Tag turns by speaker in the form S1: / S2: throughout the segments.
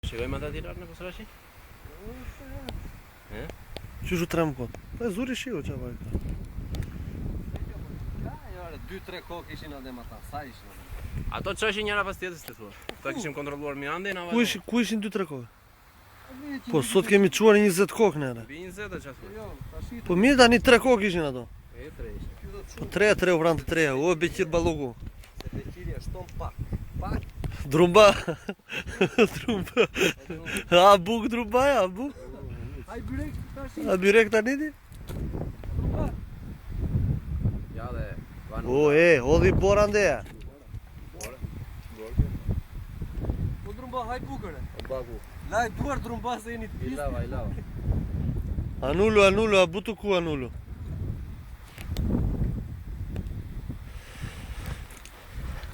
S1: Shikojmë ata tjerar në posrashi?
S2: Qyshu trem kot? E zuri shio që vaj këta.
S3: 2-3 kokë ishin adem ata, sa ishin adem?
S1: Ato që ishin njëra pas tjetës të thua? Ta kishim kontroluar mi andin,
S2: Ku ishin 2-3 kokë? Po sot kemi quar 20 kokë nere.
S1: Bi 20 e që thua?
S2: Po mirë tani 3 kokë ishin ato.
S1: E 3 ishin.
S2: Po 3 u pranë të 3, o beqir baluku.
S3: Se beqiri është ton pak. Pak?
S2: Drumba. Drumba. A buk drumba ja, a buk?
S3: Aj byrek tashi.
S2: A byrek tani ti?
S1: Ja dhe...
S2: O hodhi bora ndeja.
S3: Po drumba haj bukëre.
S1: Baku.
S3: Laj duar drumba se jeni të
S1: I lava.
S2: Anullu, a butu ku anullu.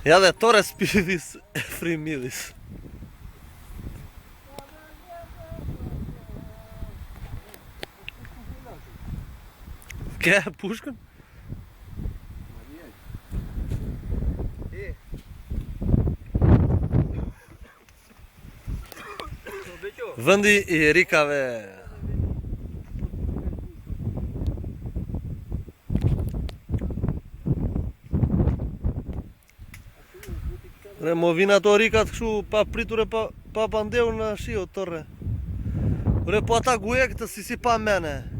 S2: Ja dhe tore spidis e frimidis. Ke pushkën? Vëndi i rikave. Re mo vin ato rikat kështu pa pritur e pa pandeu në shio torre. Re po ata gujek të si pa mene.